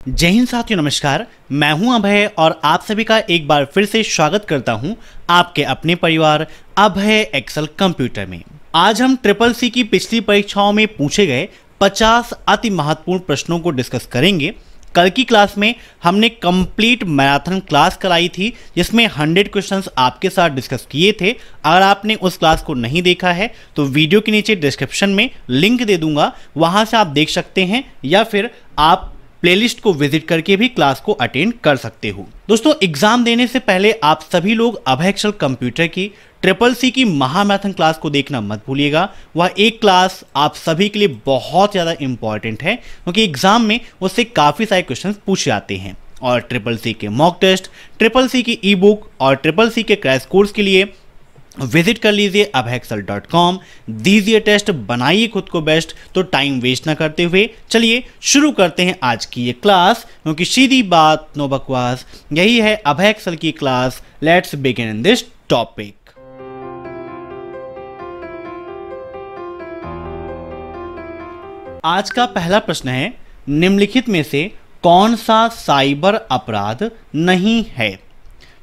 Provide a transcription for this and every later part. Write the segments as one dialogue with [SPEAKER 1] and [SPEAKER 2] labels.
[SPEAKER 1] जय हिंद साथियों, नमस्कार। मैं हूं अभय और आप सभी का एक बार फिर से स्वागत करता हूं आपके अपने परिवार अभय एक्सेल कंप्यूटर में। आज हम ट्रिपल सी की पिछली परीक्षाओं में पूछे गए 50 अति महत्वपूर्ण प्रश्नों को डिस्कस करेंगे। कल की क्लास में हमने कंप्लीट मैराथन क्लास कराई थी जिसमें 100 क्वेश्चंस आपके साथ डिस्कस किए थे। अगर आपने उस क्लास को नहीं देखा है तो वीडियो के नीचे डिस्क्रिप्शन में लिंक दे दूंगा, वहां से आप देख सकते हैं या फिर आप प्लेलिस्ट को विजिट करके भी क्लास को अटेंड कर सकते हो। दोस्तों, एग्जाम देने से पहले आप सभी लोग अभय एक्सेल कंप्यूटर की ट्रिपल सी की महामैराथन क्लास को देखना मत भूलिएगा। वह एक क्लास आप सभी के लिए बहुत ज़्यादा इंपॉर्टेंट है क्योंकि एग्जाम में उससे काफ़ी सारे क्वेश्चन पूछे जाते हैं। और ट्रिपल सी के मॉक टेस्ट, ट्रिपल सी की ई बुक और ट्रिपल सी के क्रैश कोर्स के लिए विजिट कर लीजिए abhexcel.com। दीजिए टेस्ट, बनाइए खुद को बेस्ट। तो टाइम वेस्ट ना करते हुए चलिए शुरू करते हैं आज की ये क्लास, क्योंकि सीधी बात नो बकवास, यही है अभय एक्सेल की class. Let's begin in this topic. आज का पहला प्रश्न है, निम्नलिखित में से कौन सा साइबर अपराध नहीं है?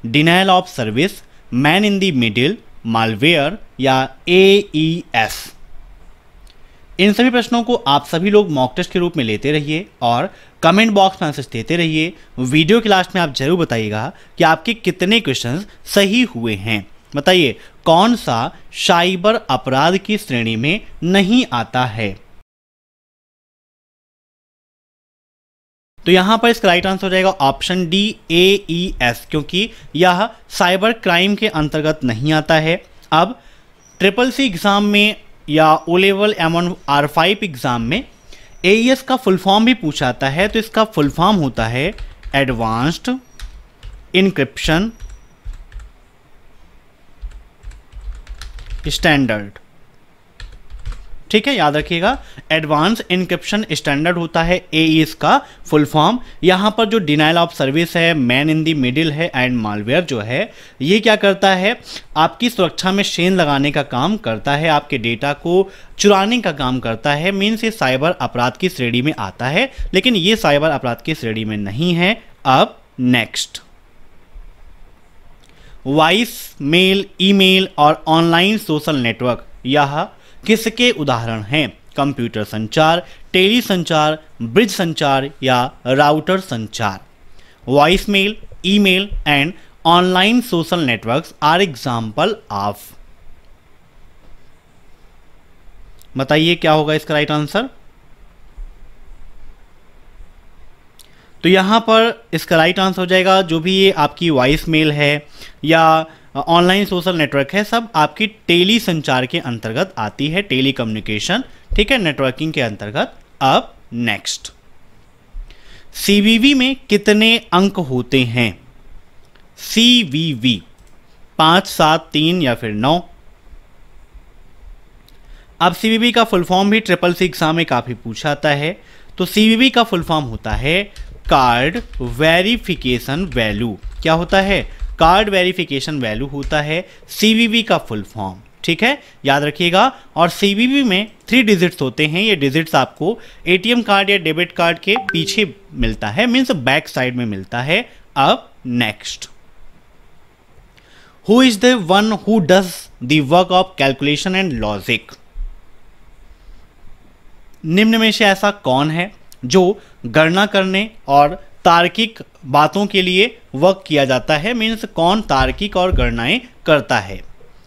[SPEAKER 1] Denial of service, man in the middle, malware या AES। इन सभी प्रश्नों को आप सभी लोग मॉक टेस्ट के रूप में लेते रहिए और कमेंट बॉक्स में आंसर देते रहिए। वीडियो की लास्ट में आप जरूर बताइएगा कि आपके कितने क्वेश्चंस सही हुए हैं। बताइए कौन सा साइबर अपराध की श्रेणी में नहीं आता है। तो यहां पर इसका राइट आंसर हो जाएगा ऑप्शन डी AES, क्योंकि यह साइबर क्राइम के अंतर्गत नहीं आता है। अब ट्रिपल सी एग्जाम में या O level M1 R5 exam में AES का फुल फॉर्म भी पूछा जाता है। तो इसका फुल फॉर्म होता है एडवांस्ड इनक्रिप्शन स्टैंडर्ड। ठीक है, याद रखिएगा, एडवांस इनक्रिप्शन स्टैंडर्ड होता है AES का फुल फॉर्म। यहाँ पर जो डिनायल ऑफ सर्विस है, मैन इन दी मिडिल है एंड मालवेयर जो है, ये क्या करता है, आपकी सुरक्षा में शेन लगाने का काम करता है, आपके डेटा को चुराने का काम करता है। मीन्स ये साइबर अपराध की श्रेणी में आता है, लेकिन ये साइबर अपराध की श्रेणी में नहीं है। अब नेक्स्ट, वॉइस मेल, ईमेल और ऑनलाइन सोशल नेटवर्क यह किसके उदाहरण हैं? कंप्यूटर संचार, टेली संचार, ब्रिज संचार या राउटर संचार। Voice mail, email and online social networks are example of. बताइए क्या होगा इसका राइट आंसर। तो यहां पर इसका राइट आंसर हो जाएगा, जो भी ये आपकी वॉइस मेल है या ऑनलाइन सोशल नेटवर्क है, सब आपकी टेली संचार के अंतर्गत आती है, टेली कम्युनिकेशन, ठीक है, नेटवर्किंग के अंतर्गत। अब नेक्स्ट, CVV में कितने अंक होते हैं? CVV 5, 7, 3 या फिर 9। अब CVV का फुल फॉर्म भी ट्रिपल सी एग्जाम में काफी पूछा जाता है। तो CVV का फुल फॉर्म होता है कार्ड वेरिफिकेशन वैल्यू। क्या होता है? कार्ड वेरिफिकेशन वैल्यू होता है CVV का फुल फॉर्म। ठीक है, याद रखिएगा। और CVV में 3 डिजिट्स होते हैं। ये डिजिट्स आपको ATM कार्ड या डेबिट कार्ड के पीछे मिलता है, मीन्स बैक साइड में मिलता है। अब next, who is the one who does the work of calculation and logic? निम्न में से ऐसा कौन है जो गणना करने और तार्किक बातों के लिए वर्क किया जाता है? मीन्स कौन तार्किक और गणनाएं करता है?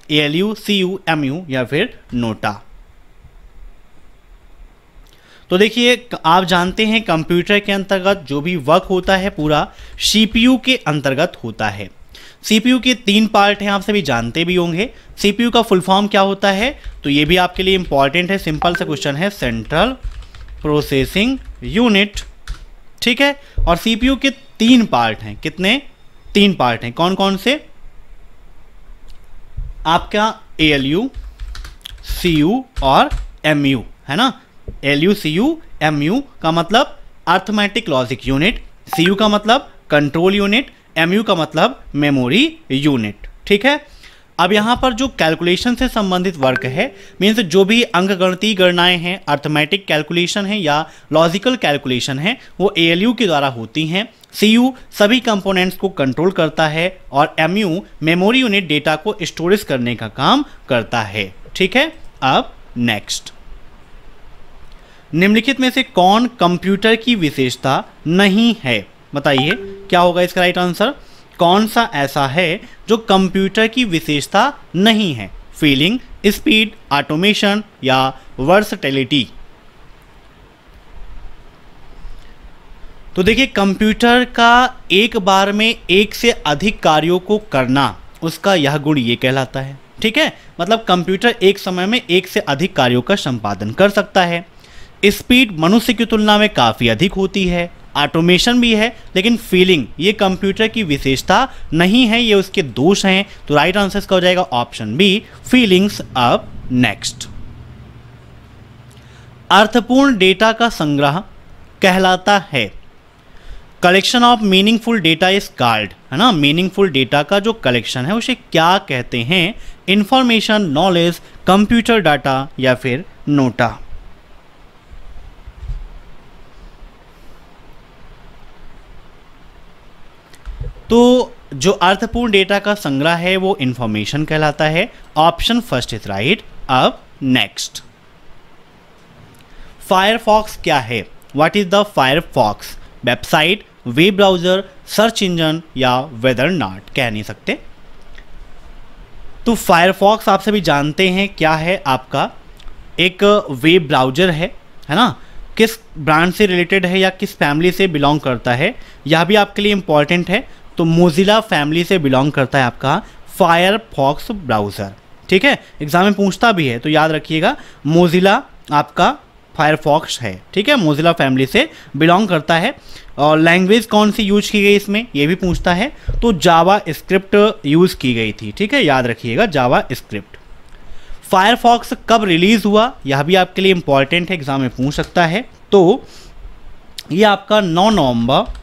[SPEAKER 1] ALU, CU, MU या फिर नोटा। तो देखिए, आप जानते हैं कंप्यूटर के अंतर्गत जो भी वर्क होता है पूरा CPU के अंतर्गत होता है। CPU के 3 पार्ट हैं, आप सभी जानते भी होंगे। CPU का फुल फॉर्म क्या होता है? तो ये भी आपके लिए इंपॉर्टेंट है, सिंपल सा क्वेश्चन है, सेंट्रल प्रोसेसिंग यूनिट। ठीक है, और CPU के 3 पार्ट हैं। कितने? 3 पार्ट हैं। कौन कौन से? आपका ALU, CU और MU है ना। ALU, CU, MU का मतलब अर्थमेटिक लॉजिक यूनिट, CU का मतलब कंट्रोल यूनिट, MU का मतलब मेमोरी यूनिट। ठीक है, अब यहाँ पर जो कैलकुलेशन से संबंधित वर्क है, मीन्स जो भी अंकगणितीय गणनाएं हैं, अर्थमेटिक कैलकुलेशन है या लॉजिकल कैलकुलेशन है, वो ALU के द्वारा होती हैं। CU सभी कंपोनेंट्स को कंट्रोल करता है और MU मेमोरी यूनिट डेटा को स्टोरेज करने का काम करता है। ठीक है, अब नेक्स्ट, निम्नलिखित में से कौन कंप्यूटर की विशेषता नहीं है? बताइए क्या होगा इसका राइट आंसर। कौन सा ऐसा है जो कंप्यूटर की विशेषता नहीं है? फीलिंग, स्पीड, ऑटोमेशन या वर्सटैलिटी? तो देखिए, कंप्यूटर का एक बार में एक से अधिक कार्यों को करना, उसका यह गुण ये कहलाता है। ठीक है, मतलब कंप्यूटर एक समय में एक से अधिक कार्यों का संपादन कर सकता है। स्पीड मनुष्य की तुलना में काफ़ी अधिक होती है। ऑटोमेशन भी है, लेकिन फीलिंग ये कंप्यूटर की विशेषता नहीं है, ये उसके दोष हैं। तो राइट आंसर का हो जाएगा ऑप्शन बी, फीलिंग्स। अब नेक्स्ट, अर्थपूर्ण डेटा का संग्रह कहलाता है। Collection of meaningful data is called, है ना। मीनिंगफुल डेटा का जो कलेक्शन है उसे क्या कहते हैं? इंफॉर्मेशन, नॉलेज, कंप्यूटर डाटा या फिर नोटा? तो जो अर्थपूर्ण डेटा का संग्रह है वो इंफॉर्मेशन कहलाता है। Option first is right. अब नेक्स्ट, फायरफॉक्स क्या है? What is the Firefox? Website, web browser, search engine या वेदर नॉट? कह नहीं सकते। तो फायरफॉक्स आप सभी जानते हैं क्या है आपका, एक वेब ब्राउजर है ना। किस ब्रांड से रिलेटेड है या किस फैमिली से बिलोंग करता है, यह भी आपके लिए इंपॉर्टेंट है। तो मोजिला फैमिली से बिलोंग करता है आपका फायरफॉक्स ब्राउज़र। ठीक है, एग्जाम में पूछता भी है, तो याद रखिएगा मोजिला आपका फायरफॉक्स है। ठीक है, मोजिला फैमिली से बिलोंग करता है। और लैंग्वेज कौन सी यूज की गई इसमें, ये भी पूछता है। तो जावा स्क्रिप्ट यूज़ की गई थी। ठीक है, याद रखिएगा जावा स्क्रिप्ट। फायरफॉक्स कब रिलीज़ हुआ, यह भी आपके लिए इंपॉर्टेंट है, एग्जाम में पूछ सकता है। तो ये आपका 9 नवंबर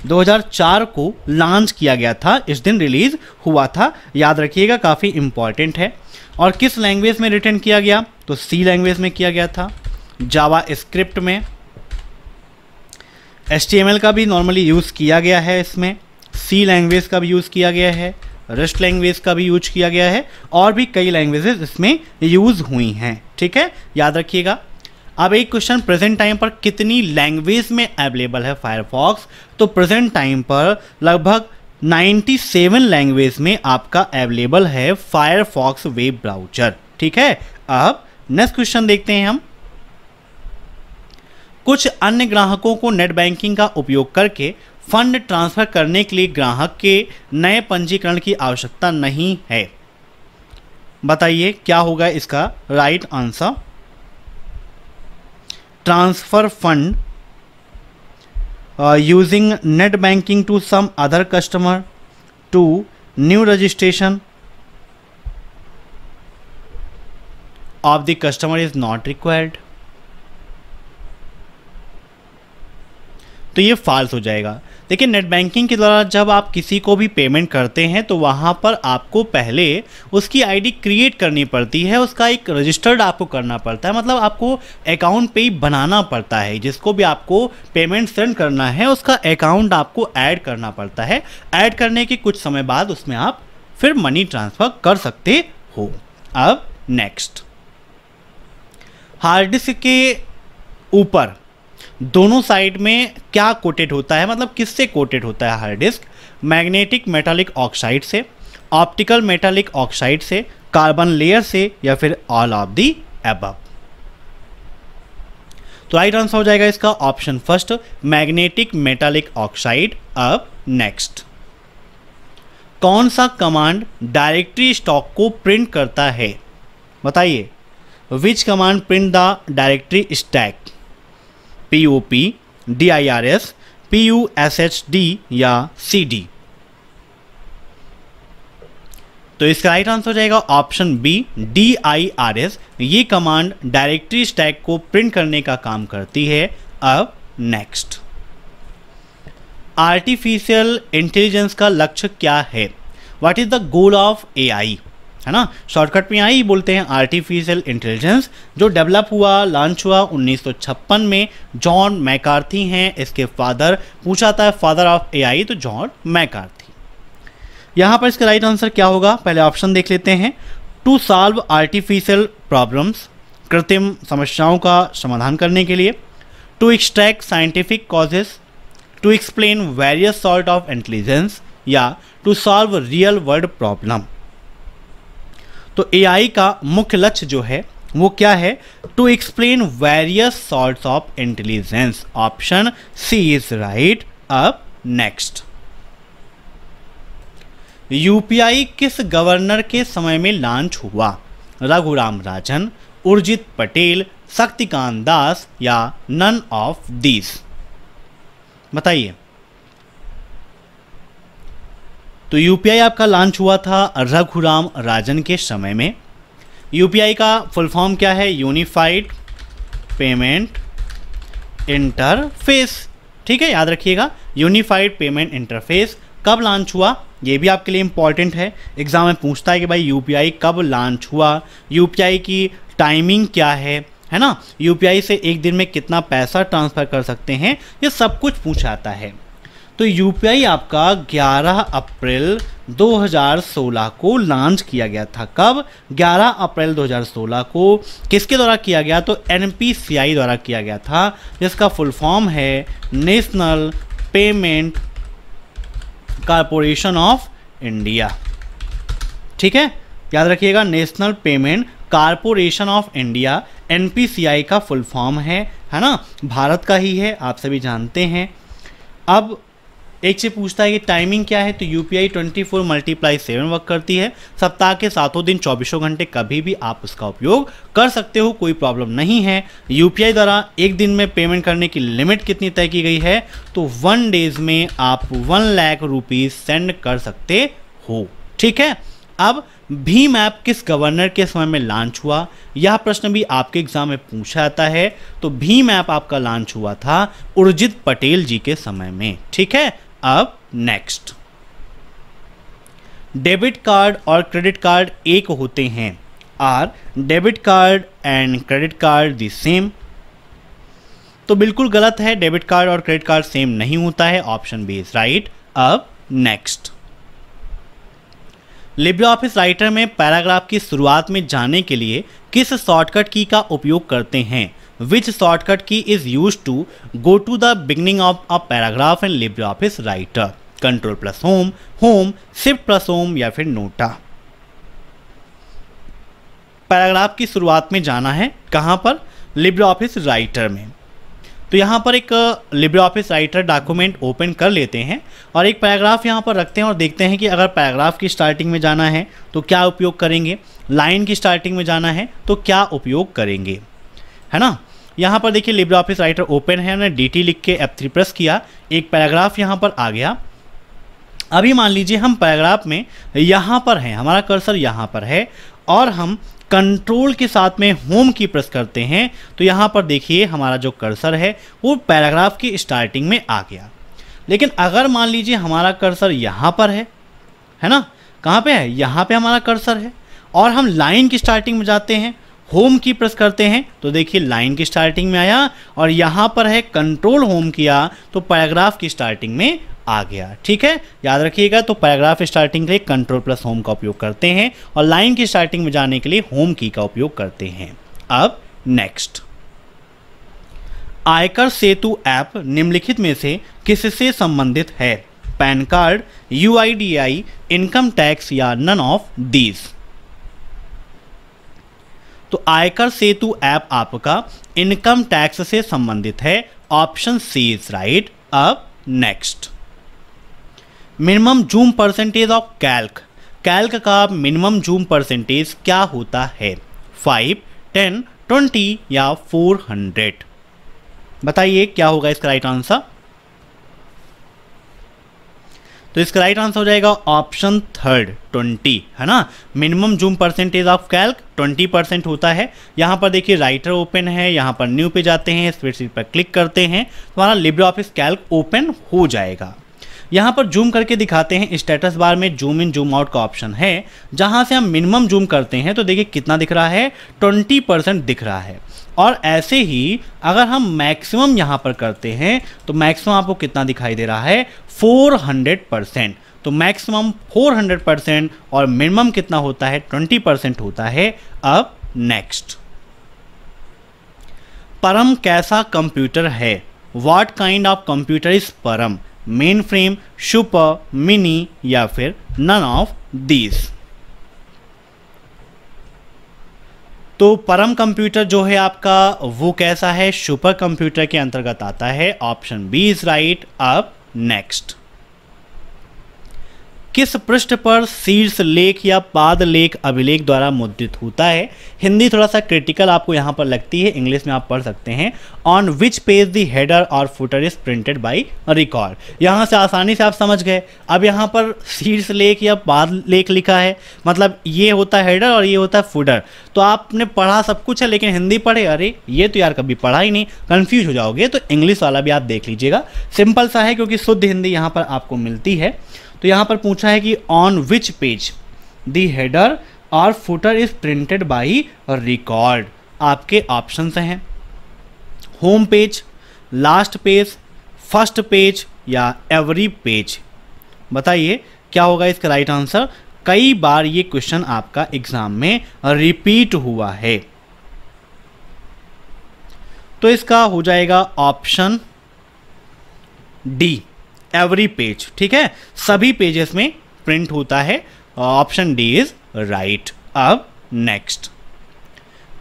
[SPEAKER 1] 2004 को लॉन्च किया गया था, इस दिन रिलीज हुआ था। याद रखिएगा, काफ़ी इंपॉर्टेंट है। और किस लैंग्वेज में रिटर्न किया गया? तो सी लैंग्वेज में किया गया था, जावा स्क्रिप्ट में। HTML का भी नॉर्मली यूज़ किया गया है इसमें, सी लैंग्वेज का भी यूज़ किया गया है, रस्ट लैंग्वेज का भी यूज किया गया है, और भी कई लैंग्वेजेस इसमें यूज़ हुई हैं। ठीक है, याद रखिएगा। अब एक क्वेश्चन, प्रेजेंट टाइम पर कितनी लैंग्वेज में अवेलेबल है फायरफॉक्स? तो प्रेजेंट टाइम पर लगभग 97 लैंग्वेज में आपका अवेलेबल है फायरफॉक्स वेब ब्राउजर। ठीक है, अब नेक्स्ट क्वेश्चन देखते हैं हम। कुछ अन्य ग्राहकों को नेट बैंकिंग का उपयोग करके फंड ट्रांसफर करने के लिए ग्राहक के नए पंजीकरण की आवश्यकता नहीं है। बताइए क्या होगा इसका right answer. Transfer fund using net banking to some other customer, to new registration of the customer is not required। तो ये फॉल्स हो जाएगा। देखिए, नेट बैंकिंग के द्वारा जब आप किसी को भी पेमेंट करते हैं तो वहाँ पर आपको पहले उसकी आईडी क्रिएट करनी पड़ती है, उसका एक रजिस्टर्ड आपको करना पड़ता है, मतलब आपको अकाउंट पे ही बनाना पड़ता है। जिसको भी आपको पेमेंट सेंड करना है उसका अकाउंट आपको ऐड करना पड़ता है। ऐड करने के कुछ समय बाद उसमें आप फिर मनी ट्रांसफ़र कर सकते हो। अब नेक्स्ट, हार्ड डिस्क के ऊपर दोनों साइड में क्या कोटेड होता है, मतलब किससे कोटेड होता है hard disk? Magnetic metallic oxide से, ऑप्टिकल मेटालिक ऑक्साइड से, कार्बन लेयर से, या फिर ऑल ऑफ दी अबव? तो राइट आंसर हो जाएगा इसका option first, magnetic metallic oxide. अब नेक्स्ट, कौन सा कमांड डायरेक्टरी स्टॉक को प्रिंट करता है? बताइए, विच command print the directory stack? POP, DIRS, PUSHD या CD? तो इसका राइट आंसर हो जाएगा ऑप्शन बी, DIRS। ये कमांड डायरेक्टरी स्टैक को प्रिंट करने का काम करती है। अब नेक्स्ट, आर्टिफिशियल इंटेलिजेंस का लक्ष्य क्या है? What is the goal of AI, है ना, शॉर्टकट में आई बोलते हैं आर्टिफिशियल इंटेलिजेंस, जो डेवलप हुआ, लॉन्च हुआ 1956 में। जॉन मैकार्थी हैं इसके फादर, पूछा था फादर ऑफ एआई तो जॉन मैकार्थी। यहाँ पर इसका राइट आंसर क्या होगा, पहले ऑप्शन देख लेते हैं। टू सॉल्व आर्टिफिशियल प्रॉब्लम्स, कृत्रिम समस्याओं का समाधान करने के लिए। To extract scientific causes, to explain various sort of intelligence, या to solve real world problem. तो एआई का मुख्य लक्ष्य जो है वो क्या है, to explain various sorts of intelligence. Option C is right. अब नेक्स्ट, यूपीआई किस गवर्नर के समय में लॉन्च हुआ, रघुराम राजन, उर्जित पटेल, शक्तिकांत दास, या नन ऑफ दीज। बताइए। तो यूपीआई आपका लॉन्च हुआ था रघुराम राजन के समय में। यूपीआई का फुल फॉर्म क्या है, यूनिफाइड पेमेंट इंटरफेस। ठीक है, याद रखिएगा, यूनिफाइड पेमेंट इंटरफेस। कब लॉन्च हुआ ये भी आपके लिए इंपॉर्टेंट है, एग्जाम में पूछता है कि भाई यूपीआई कब लॉन्च हुआ, यूपीआई की टाइमिंग क्या है ना, यूपीआई से एक दिन में कितना पैसा ट्रांसफ़र कर सकते हैं, ये सब कुछ पूछाता है। तो यूपीआई आपका 11 अप्रैल 2016 को लॉन्च किया गया था। कब, 11 अप्रैल 2016 को। किसके द्वारा किया गया, तो एनपीसीआई द्वारा किया गया था, जिसका फुल फॉर्म है national payment corporation of India. ठीक है, याद रखिएगा, national payment corporation of India NPCI का फुल फॉर्म है ना, भारत का ही है, आप सभी जानते हैं। अब एक से पूछता है कि टाइमिंग क्या है, तो यूपीआई 24/7 वर्क करती है। सप्ताह के 7 दिन 24 घंटे कभी भी आप उसका उपयोग कर सकते हो, कोई प्रॉब्लम नहीं है। यूपीआई द्वारा एक दिन में पेमेंट करने की लिमिट कितनी तय की गई है, तो 1 डेज में आप 1 लाख रुपीज़ सेंड कर सकते हो। ठीक है। अब भीम ऐप किस गवर्नर के समय में लॉन्च हुआ, यह प्रश्न भी आपके एग्जाम में पूछा जाता है। तो भीम ऐप आपका लॉन्च हुआ था उर्जित पटेल जी के समय में। ठीक है। अब नेक्स्ट, डेबिट कार्ड और क्रेडिट कार्ड एक होते हैं, are debit card and credit card the same. तो बिल्कुल गलत है, डेबिट कार्ड और क्रेडिट कार्ड सेम नहीं होता है, ऑप्शन बी इज राइट। अब नेक्स्ट, लिब्रे ऑफिस राइटर में पैराग्राफ की शुरुआत में जाने के लिए किस शॉर्टकट की का उपयोग करते हैं, which shortcut key is use to go to the beginning of a paragraph in LibreOffice Writer, control plus home, home, shift plus home, या फिर नोटा। पैराग्राफ की शुरुआत में जाना है कहां पर, लिब्रे ऑफिस राइटर में। तो यहाँ पर एक Libre office writer document open कर लेते हैं और एक पैराग्राफ यहाँ पर रखते हैं और देखते हैं कि अगर पैराग्राफ की स्टार्टिंग में जाना है तो क्या उपयोग करेंगे, लाइन की स्टार्टिंग में जाना है तो क्या उपयोग करेंगे, है ना। यहाँ पर देखिए लिब्रे ऑफिस राइटर ओपन है, हमने DT लिख के F3 प्रेस किया, एक पैराग्राफ यहाँ पर आ गया। अभी मान लीजिए हम पैराग्राफ में यहाँ पर हैं, हमारा कर्सर यहाँ पर है और हम कंट्रोल के साथ में होम की प्रेस करते हैं तो यहाँ पर देखिए हमारा जो कर्सर है वो पैराग्राफ की स्टार्टिंग में आ गया। लेकिन अगर मान लीजिए हमारा कर्सर यहाँ पर है ना, कहाँ पे है, यहाँ पे हमारा कर्सर है और हम लाइन की स्टार्टिंग में जाते हैं, होम की प्रेस करते हैं तो देखिए लाइन की स्टार्टिंग में आया और यहाँ पर है कंट्रोल होम किया तो पैराग्राफ की स्टार्टिंग में आ गया। ठीक है, याद रखिएगा। तो पैराग्राफ स्टार्टिंग के लिए कंट्रोल प्लस होम का उपयोग करते हैं और लाइन की स्टार्टिंग में जाने के लिए होम की का उपयोग करते हैं। अब नेक्स्ट, आयकर सेतु ऐप निम्नलिखित में से किससे संबंधित है, pan card, UIDAI, income tax, या नन ऑफ दीज। तो आयकर सेतु ऐप आपका इनकम टैक्स से संबंधित है, ऑप्शन सी इज राइट। अब next, minimum zoom percentage of Calc, Calc का मिनिमम जूम परसेंटेज क्या होता है, 5, 10, 20 या 400। बताइए क्या होगा इसका राइट आंसर। तो इसका राइट आंसर हो जाएगा ऑप्शन थर्ड 20, है ना। Minimum zoom percentage of Calc 20% होता है। यहाँ पर देखिए राइटर ओपन है, यहाँ पर न्यू पे जाते हैं, स्प्रेडशीट पर क्लिक करते हैं तो हमारा लिब्रे ऑफिस कैल्क ओपन हो जाएगा। यहाँ पर जूम करके दिखाते हैं। स्टेटस बार में जूम इन जूम आउट का ऑप्शन है, जहाँ से हम मिनिमम जूम करते हैं तो देखिए कितना दिख रहा है, 20% दिख रहा है। और ऐसे ही अगर हम मैक्सिमम यहाँ पर करते हैं तो मैक्सिमम आपको कितना दिखाई दे रहा है, 400%। तो मैक्सिमम 400% और मिनिमम कितना होता है, 20% होता है। अब नेक्स्ट, परम कैसा कंप्यूटर है? What kind of computer is परम? मेन फ्रेम, सुपर, मिनी या फिर नन ऑफ दीज? तो परम कंप्यूटर जो है आपका वो कैसा है, सुपर कंप्यूटर के अंतर्गत आता है। Option B is right. अब नेक्स्ट, किस पृष्ठ पर शीर्ष लेख या पाद लेख अभिलेख द्वारा मुद्रित होता है? हिंदी थोड़ा सा क्रिटिकल आपको यहाँ पर लगती है, इंग्लिश में आप पढ़ सकते हैं। On which page the header और footer is printed by record. यहाँ से आसानी से आप समझ गए। अब यहाँ पर शीर्ष लेख या पाद लेख लिखा है, मतलब ये होता है हेडर और ये होता है फुटर। तो आपने पढ़ा सब कुछ है लेकिन हिंदी पढ़े, अरे ये तो यार कभी पढ़ा ही नहीं, कंफ्यूज हो जाओगे। तो इंग्लिश वाला भी आप देख लीजिएगा, सिंपल सा है क्योंकि शुद्ध हिंदी यहाँ पर आपको मिलती है। तो यहाँ पर पूछा है कि on which page the header और footer is printed by record. आपके ऑप्शंस हैं home page, last page, first page या एवरी पेज। बताइए क्या होगा इसका राइट आंसर। कई बार ये क्वेश्चन आपका एग्जाम में रिपीट हुआ है, तो इसका हो जाएगा ऑप्शन डी, एवरी पेज। ठीक है, सभी पेजेस में प्रिंट होता है। Option D is right. अब next,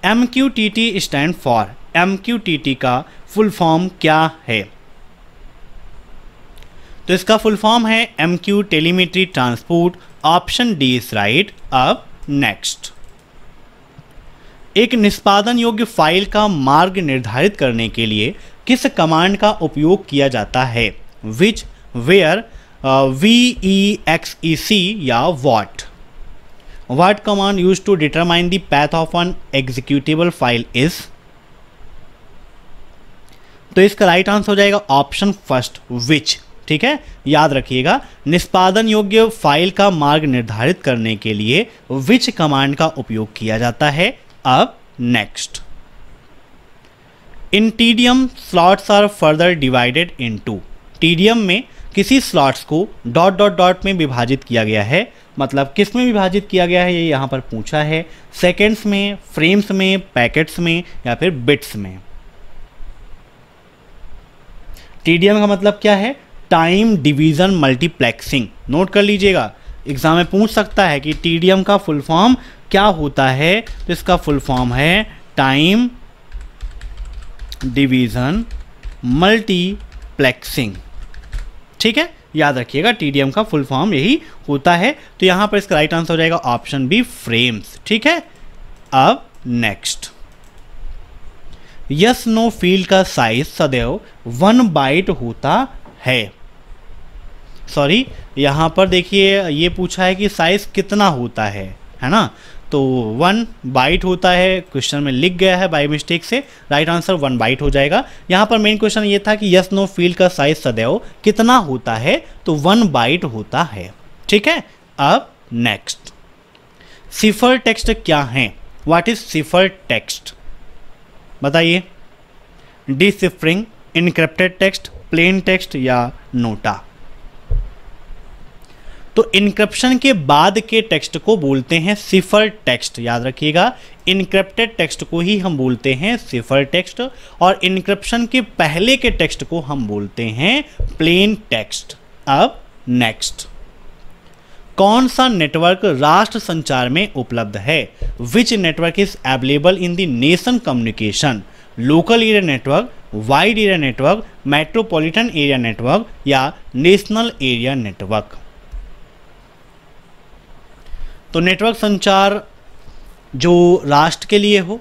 [SPEAKER 1] MQTT stand for. MQTT का फुल फॉर्म क्या है? तो इसका फुल फॉर्म है MQ telemetry transport. Option D is right. अब नेक्स्ट, एक निष्पादन योग्य फाइल का मार्ग निर्धारित करने के लिए किस कमांड का उपयोग किया जाता है? विच, वेयर, VEXEC या what? What command used to determine the path of an executable file is? तो इसका राइट आंसर हो जाएगा ऑप्शन फर्स्ट, विच। ठीक है, याद रखिएगा, निष्पादन योग्य फाइल का मार्ग निर्धारित करने के लिए विच कमांड का उपयोग किया जाता है। अब next, in TDM slots are further divided into. TDM में किसी slots co dot dot dot में विभाजित किया गया है, मतलब किस में विभाजित किया गया है ये यहाँ पर पूछा है। सेकेंड्स में, फ्रेम्स में, पैकेट्स में या फिर बिट्स में। टीडीएम का मतलब क्या है? Time division multiplexing. नोट कर लीजिएगा, एग्जाम में पूछ सकता है कि टीडीएम का फुल फॉर्म क्या होता है। तो इसका फुल फॉर्म है टाइम डिवीजन मल्टीप्लेक्सिंग। ठीक है, याद रखिएगा टीडीएम का फुल फॉर्म यही होता है। तो यहाँ पर इसका राइट आंसर हो जाएगा ऑप्शन बी, फ्रेम्स। ठीक है, अब नेक्स्ट, यस नो फील्ड का साइज सदैव 1 बाइट होता है। सॉरी, यहाँ पर देखिए ये पूछा है कि साइज कितना होता है ना? तो 1 बाइट होता है, क्वेश्चन में लिख गया है बाय मिस्टेक से, राइट आंसर 1 बाइट हो जाएगा। यहाँ पर मेन क्वेश्चन ये था कि यस नो फील्ड का साइज सदैव कितना होता है, तो 1 बाइट होता है। ठीक है, अब नेक्स्ट, सिफर टेक्स्ट क्या है? What is cipher text? बताइए, डिसिफरिंग, इनक्रिप्टेड टेक्स्ट, प्लेन टेक्स्ट या नोटा? तो इनक्रिप्शन के बाद के टेक्स्ट को बोलते हैं सिफर टेक्स्ट। याद रखिएगा, इनक्रिप्टेड टेक्स्ट को ही हम बोलते हैं सिफर टेक्स्ट और इनक्रिप्शन के पहले के टेक्स्ट को हम बोलते हैं प्लेन टेक्स्ट। अब नेक्स्ट, कौन सा नेटवर्क राष्ट्र संचार में उपलब्ध है? Which network is available in the nation communication? Local area network, wide area network, metropolitan area network या नेशनल एरिया नेटवर्क? तो नेटवर्क संचार जो राष्ट्र के लिए हो,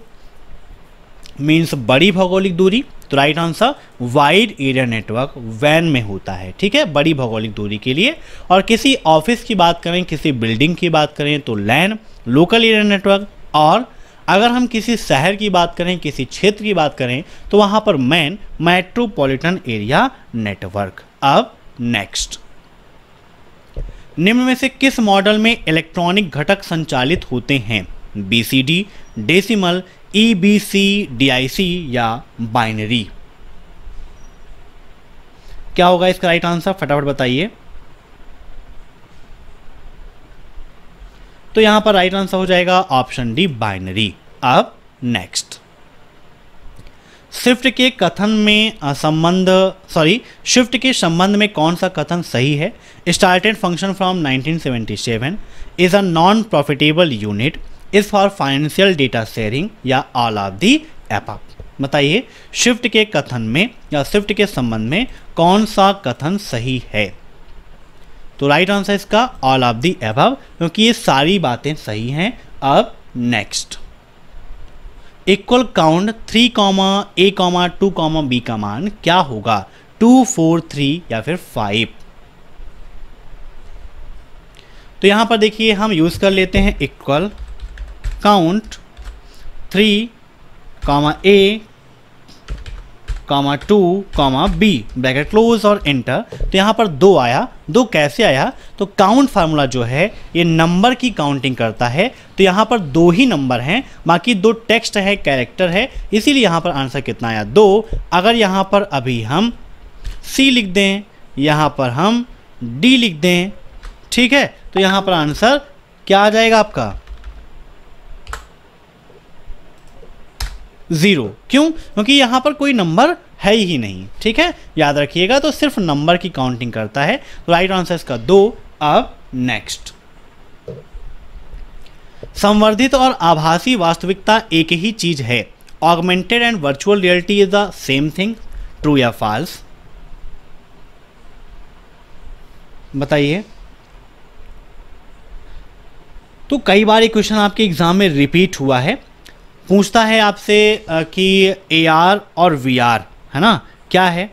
[SPEAKER 1] मीन्स बड़ी भौगोलिक दूरी, तो right answer wide area network वैन में होता है। ठीक है, बड़ी भौगोलिक दूरी के लिए। और किसी ऑफिस की बात करें, किसी बिल्डिंग की बात करें तो लैन, लोकल एरिया नेटवर्क। और अगर हम किसी शहर की बात करें, किसी क्षेत्र की बात करें तो वहाँ पर मैन, मेट्रोपॉलिटन एरिया नेटवर्क। अब नेक्स्ट, निम्न में से किस मॉडल में इलेक्ट्रॉनिक घटक संचालित होते हैं? BCD, डेसिमल, EBC, DIC या बाइनरी? क्या होगा इसका राइट आंसर, फटाफट बताइए। तो यहां पर राइट आंसर हो जाएगा ऑप्शन डी, बाइनरी। अब नेक्स्ट, शिफ्ट के कथन में शिफ्ट के संबंध में कौन सा कथन सही है? Started function from 1977, is a non profitable unit, is for financial data sharing या ऑल ऑफ दी एबव? बताइए, शिफ्ट के कथन में या शिफ्ट के संबंध में कौन सा कथन सही है? तो राइट आंसर इसका ऑल ऑफ दी एबव, क्योंकि ये सारी बातें सही हैं। अब next, equal count 3, A, 2, B का मान क्या होगा? 2, 4, 3 या फिर 5? तो यहां पर देखिए हम यूज कर लेते हैं equal count 3, A, 2, B, bracket close और एंटर। तो यहाँ पर 2 आया, 2 कैसे आया? तो काउंट फार्मूला जो है ये नंबर की काउंटिंग करता है, तो यहाँ पर 2 ही नंबर हैं, बाकी 2 टेक्स्ट है, कैरेक्टर है, इसीलिए यहाँ पर आंसर कितना आया? 2। अगर यहाँ पर अभी हम C लिख दें, यहाँ पर हम D लिख दें, ठीक है, तो यहाँ पर आंसर क्या आ जाएगा आपका? 0। क्यों? क्योंकि यहाँ पर कोई नंबर है ही नहीं, ठीक है, याद रखिएगा। तो सिर्फ नंबर की काउंटिंग करता है, तो राइट आंसर इसका 2। अब नेक्स्ट, संवर्धित और आभासी वास्तविकता एक ही चीज है, augmented and virtual reality is the same thing, true या फॉल्स? बताइए। तो कई बार ये क्वेश्चन आपके एग्जाम में रिपीट हुआ है, पूछता है आपसे कि AR और VR है ना, क्या है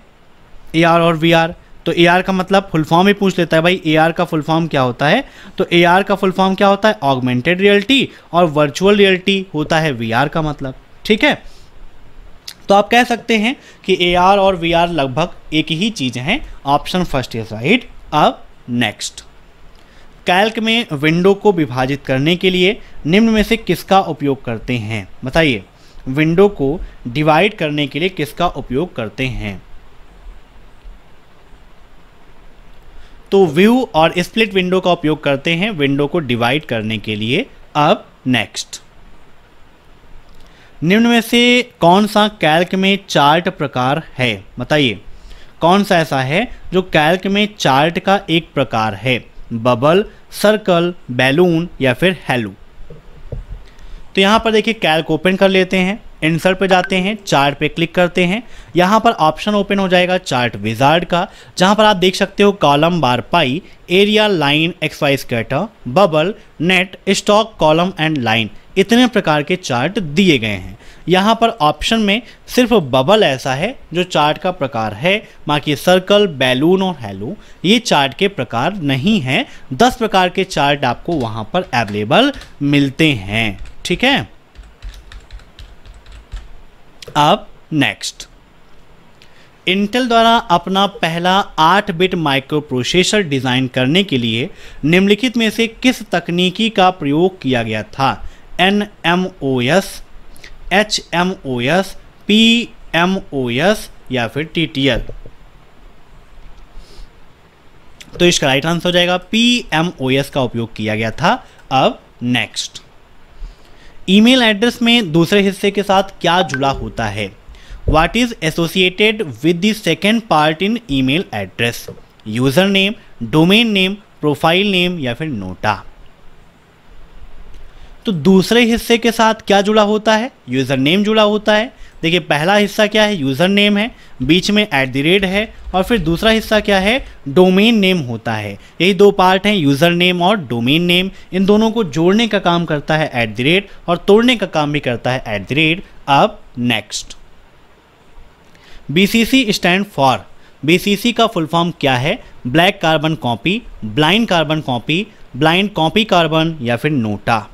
[SPEAKER 1] AR और VR? तो AR का मतलब फुल फॉर्म ही पूछ लेता है भाई, AR का फुल फॉर्म क्या होता है? तो AR का फुल फॉर्म क्या होता है? ऑगमेंटेड रियलिटी, और वर्चुअल रियलिटी होता है VR का मतलब, ठीक है। तो आप कह सकते हैं कि AR और VR लगभग एक ही चीज़ हैं। Option first is right. अब नेक्स्ट, कैल्क में विंडो को विभाजित करने के लिए निम्न में से किसका उपयोग करते हैं? बताइए, विंडो को डिवाइड करने के लिए किसका उपयोग करते हैं? तो व्यू और स्प्लिट विंडो का उपयोग करते हैं विंडो को डिवाइड करने के लिए। अब नेक्स्ट, निम्न में से कौन सा कैल्क में चार्ट प्रकार है? बताइए, कौन सा ऐसा है जो कैल्क में चार्ट का एक प्रकार है? बबल, सर्कल, बैलून या फिर हेलो? तो यहाँ पर देखिए कैल्क ओपन कर लेते हैं, इंसर्ट पे जाते हैं, चार्ट पे क्लिक करते हैं, यहाँ पर ऑप्शन ओपन हो जाएगा चार्ट विजार्ड का, जहाँ पर आप देख सकते हो column, bar, pi, area, line, XY scatter, bubble, net, stock, column and line, इतने प्रकार के चार्ट दिए गए हैं। यहाँ पर ऑप्शन में सिर्फ बबल ऐसा है जो चार्ट का प्रकार है, बाकी सर्कल, बैलून और हेलो ये चार्ट के प्रकार नहीं हैं। 10 प्रकार के चार्ट आपको वहाँ पर अवेलेबल मिलते हैं, ठीक है। अब नेक्स्ट, इंटेल द्वारा अपना पहला 8 बिट माइक्रो प्रोसेसर डिज़ाइन करने के लिए निम्नलिखित में से किस तकनीकी का प्रयोग किया गया था? NMOS, HMOS, PMOS या फिर TTL? तो इसका राइट आंसर हो जाएगा PMOS का उपयोग किया गया था। अब नेक्स्ट, ईमेल एड्रेस में दूसरे हिस्से के साथ क्या जुड़ा होता है? What is associated with the second part in email address? User name, domain name, profile name या फिर नोटा? तो दूसरे हिस्से के साथ क्या जुड़ा होता है? यूजर नेम जुड़ा होता है। देखिए पहला हिस्सा क्या है? यूजर नेम है, बीच में @ है, और फिर दूसरा हिस्सा क्या है? डोमेन नेम होता है। यही 2 पार्ट हैं, यूजर नेम और डोमेन नेम। इन दोनों को जोड़ने का काम करता है @ और तोड़ने का काम भी करता है @। अब next, BCC stand for, BCC का फुल फॉर्म क्या है? Black carbon copy, blind carbon copy, blind copy carbon या फिर नोटा?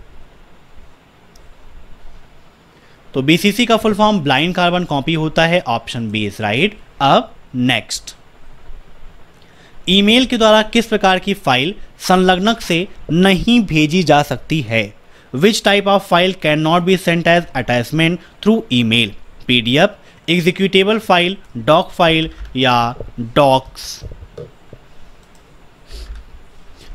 [SPEAKER 1] तो BCC का full form blind carbon copy होता है। Option B is right. अब नेक्स्ट, ईमेल के द्वारा किस प्रकार की फाइल संलग्नक से नहीं भेजी जा सकती है? Which type of file can not be sent as attachment through email? PDF, executable file, doc file या डॉक्स?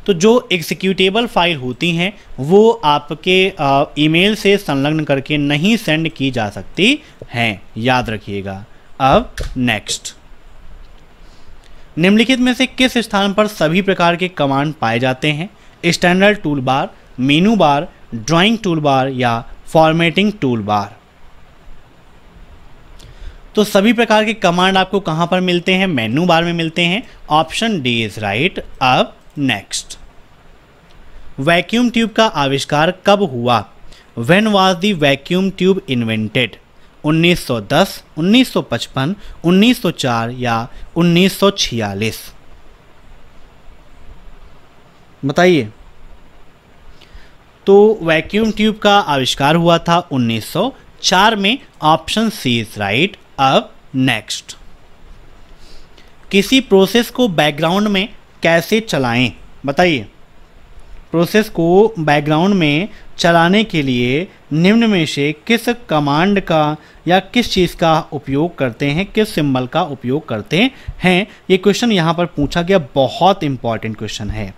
[SPEAKER 1] तो जो एग्जीक्यूटेबल फाइल होती हैं वो आपके ईमेल से संलग्न करके नहीं सेंड की जा सकती हैं, याद रखिएगा। अब नेक्स्ट, निम्नलिखित में से किस स्थान पर सभी प्रकार के कमांड पाए जाते हैं? स्टैंडर्ड टूल बार, मेनू बार, ड्राइंग टूल बार या फॉर्मेटिंग टूल बार? तो सभी प्रकार के कमांड आपको कहां पर मिलते हैं? मेनू बार में मिलते हैं। Option D is right. अब नेक्स्ट, वैक्यूम ट्यूब का आविष्कार कब हुआ? When was the vacuum tube invented? 1910, 1955, 1904 या 1946? बताइए। तो वैक्यूम ट्यूब का आविष्कार हुआ था 1904 में। Option C is right. अब नेक्स्ट, किसी प्रोसेस को बैकग्राउंड में कैसे चलाएं? बताइए। प्रोसेस को बैकग्राउंड में चलाने के लिए निम्न में से किस कमांड का या किस चीज़ का उपयोग करते हैं, किस सिंबल का उपयोग करते हैं? ये क्वेश्चन यहाँ पर पूछा गया, बहुत इंपॉर्टेंट क्वेश्चन है।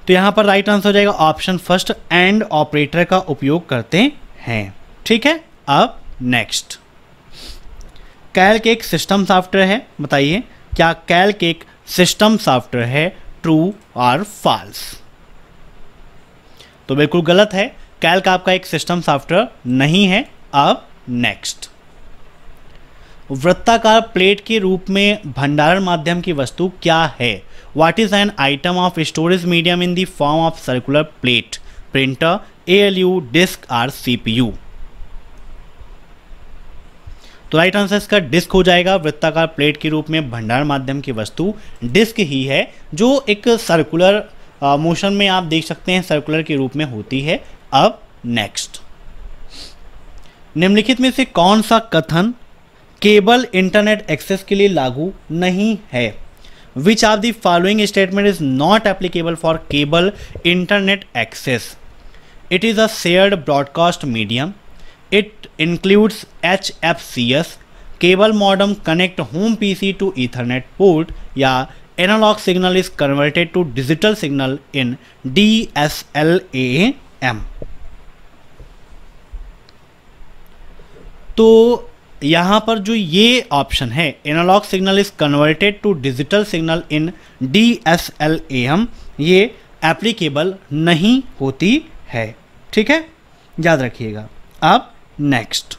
[SPEAKER 1] तो यहाँ पर राइट आंसर हो जाएगा ऑप्शन फर्स्ट, एंड ऑपरेटर का उपयोग करते हैं। ठीक है। अब नेक्स्ट, कैल्क एक सिस्टम सॉफ्टवेयर है। बताइए, क्या कैल्क एक सिस्टम सॉफ्टवेयर है? ट्रू और फॉल्स? तो बिल्कुल गलत है, कैल्क आपका एक सिस्टम सॉफ्टवेयर नहीं है। अब नेक्स्ट, वृत्ताकार प्लेट के रूप में भंडारण माध्यम की वस्तु क्या है? What is an item of storage medium in the form of circular plate? Printer, ALU, disk और सीपीयू? तो राइट आंसर इसका डिस्क हो जाएगा। वृत्ताकार प्लेट के रूप में भंडारण माध्यम की वस्तु डिस्क ही है, जो एक सर्कुलर मोशन में आप देख सकते हैं, सर्कुलर के रूप में होती है। अब नेक्स्ट, निम्नलिखित में से कौन सा कथन केबल इंटरनेट एक्सेस के लिए लागू नहीं है? Which of the following statement is not applicable for cable internet access? It is a shared broadcast medium, it includes HFCS, cable modem connect home PC to Ethernet port, या analog signal is converted to digital signal in DSLAM? तो यहाँ पर जो ये option है, analog signal is converted to digital signal in DSLAM, ये applicable नहीं होती है। ठीक है, याद रखिएगा। अब नेक्स्ट,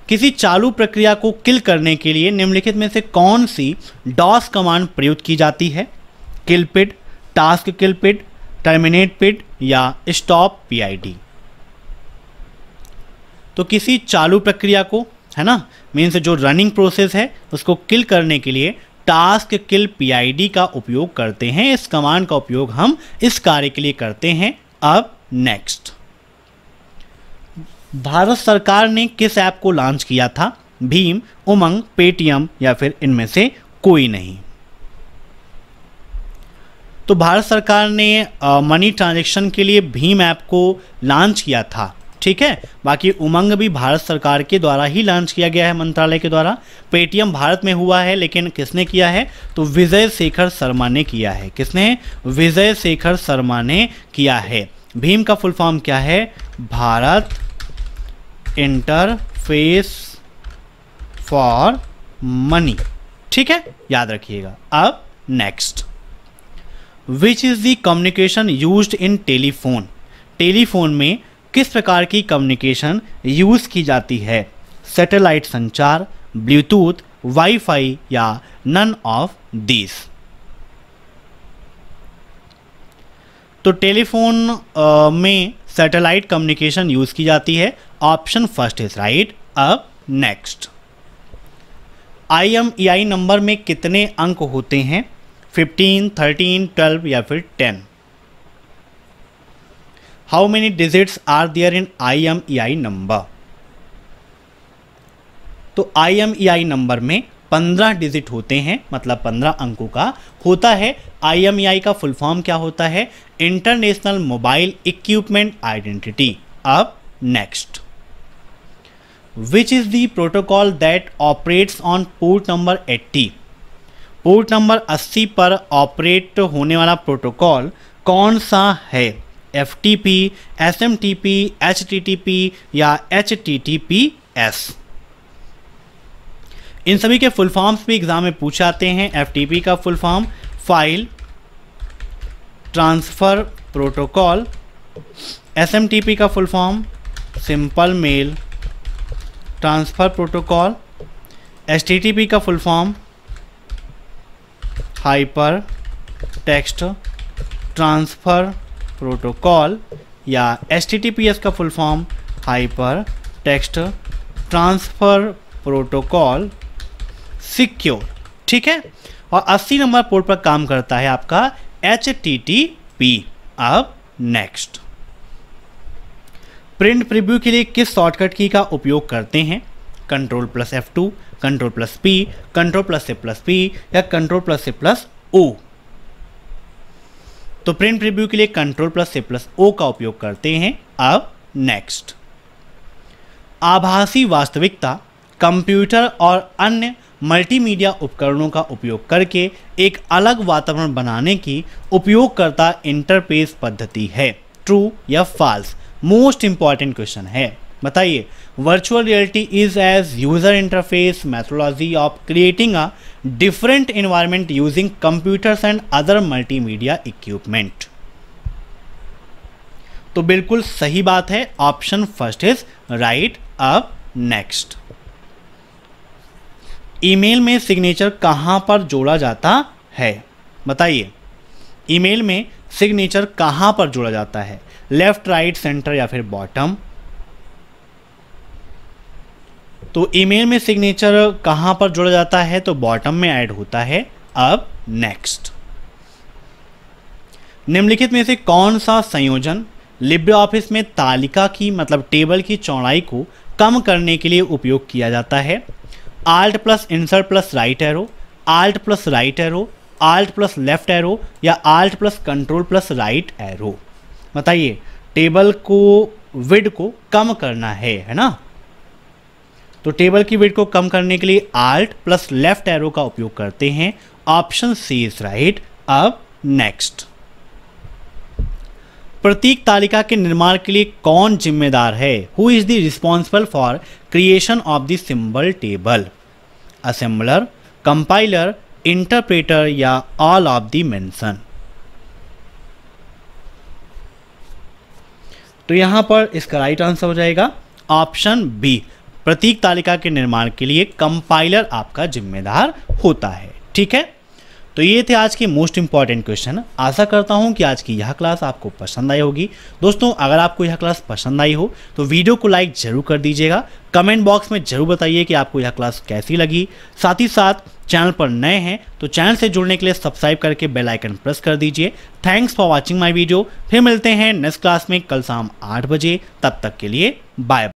[SPEAKER 1] किसी चालू प्रक्रिया को किल करने के लिए निम्नलिखित में से कौन सी डॉस कमांड प्रयुक्त की जाती है? किल पिड, टास्क किल पिड, टर्मिनेट पिड या स्टॉप पीआईडी? तो किसी चालू प्रक्रिया को, है ना, मीन्स जो रनिंग प्रोसेस है, उसको किल करने के लिए टास्क किल पीआईडी का उपयोग करते हैं। इस कमांड का उपयोग हम इस कार्य के लिए करते हैं। अब नेक्स्ट, भारत सरकार ने किस ऐप को लॉन्च किया था? भीम, उमंग, पेटीएम या फिर इनमें से कोई नहीं? तो भारत सरकार ने मनी ट्रांजैक्शन के लिए भीम ऐप को लॉन्च किया था। ठीक है, बाकी उमंग भी भारत सरकार के द्वारा ही लॉन्च किया गया है, मंत्रालय के द्वारा। पेटीएम भारत में हुआ है, लेकिन किसने किया है? तो विजय शेखर शर्मा ने किया है। किसने? विजय शेखर शर्मा ने किया है। भीम का फुल फॉर्म क्या है? Bharat interface for money. ठीक है, याद रखिएगा। अब next, which is the communication used in telephone? Telephone में किस प्रकार की कम्युनिकेशन यूज की जाती है? सैटेलाइट संचार, ब्लूटूथ, वाईफाई या नन ऑफ दिस? तो टेलीफोन में सैटेलाइट कम्युनिकेशन यूज की जाती है। Option first is right. अब नेक्स्ट, IMEI नंबर में कितने अंक होते हैं? 15, 13, 12 या फिर 10? How many digits are there in IMEI number? तो IMEI नंबर में 15 डिजिट होते हैं, मतलब 15 अंकों का होता है। IMEI का फुल फॉर्म क्या होता है? International mobile equipment identity. अब next, which is the protocol that operates on port number 80? Port number 80 पर ऑपरेट होने वाला प्रोटोकॉल कौन सा है? FTP, SMTP, HTTP या HTTPS? इन सभी के फुल फॉर्म्स भी एग्जाम में पूछ आते हैं। FTP का full form file transfer protocol, SMTP का full form simple mail transfer protocol, HTTP का full form hyper text transfer protocol या HTTPS का full form hyper text transfer protocol secure. ठीक है, और 80 नंबर पोर्ट पर काम करता है आपका HTTP। अब नेक्स्ट, प्रिंट प्रीव्यू के लिए किस शॉर्टकट की का उपयोग करते हैं? Ctrl+F2, Ctrl+P, Ctrl+C+P या Ctrl+C+O? तो प्रिंट प्रीव्यू के लिए Ctrl+C+O का उपयोग करते हैं। अब नेक्स्ट, आभासी वास्तविकता कंप्यूटर और अन्य मल्टीमीडिया उपकरणों का उपयोग करके एक अलग वातावरण बनाने की उपयोगकर्ता इंटरफेस पद्धति है। ट्रू या फॉल्स? मोस्ट इंपॉर्टेंट क्वेश्चन है, बताइए। Virtual reality is as user interface methodology of creating a different environment using computers and other multimedia equipment. तो बिल्कुल सही बात है, ऑप्शन फर्स्ट इज राइट। अब नेक्स्ट, ईमेल में सिग्नेचर कहां पर जोड़ा जाता है? बताइए, ईमेल में सिग्नेचर कहां पर जोड़ा जाता है? लेफ्ट, राइट, सेंटर या फिर बॉटम? तो ईमेल में सिग्नेचर कहां पर जोड़ा जाता है? तो बॉटम में ऐड होता है। अब नेक्स्ट, निम्नलिखित में से कौन सा संयोजन लिब्रे ऑफिस में तालिका की मतलब टेबल की चौड़ाई को कम करने के लिए उपयोग किया जाता है? Alt plus insert plus right arrow, Alt plus right arrow, Alt plus left arrow या Alt plus control plus right arrow? बताइए, टेबल को विड्थ को कम करना है ना? तो टेबल की विड्थ को कम करने के लिए Alt प्लस लेफ्ट एरो का उपयोग करते हैं। Option C is right. अब नेक्स्ट, प्रतीक तालिका के निर्माण के लिए कौन जिम्मेदार है? Who is the responsible for creation of the symbol table? Assembler, compiler, interpreter या ऑल ऑफ द मेंशन? तो यहां पर इसका राइट आंसर हो जाएगा ऑप्शन बी। प्रतीक तालिका के निर्माण के लिए कंपाइलर आपका जिम्मेदार होता है। ठीक है, तो ये थे आज के मोस्ट इंपॉर्टेंट क्वेश्चन। आशा करता हूँ कि आज की यह क्लास आपको पसंद आई होगी। दोस्तों, अगर आपको यह क्लास पसंद आई हो तो वीडियो को लाइक जरूर कर दीजिएगा। कमेंट बॉक्स में जरूर बताइए कि आपको यह क्लास कैसी लगी। साथ ही साथ चैनल पर नए हैं तो चैनल से जुड़ने के लिए सब्सक्राइब करके बेल आइकन प्रेस कर दीजिए। Thanks for watching my video. फिर मिलते हैं नेक्स्ट क्लास में कल शाम 8 बजे। तब तक के लिए बाय।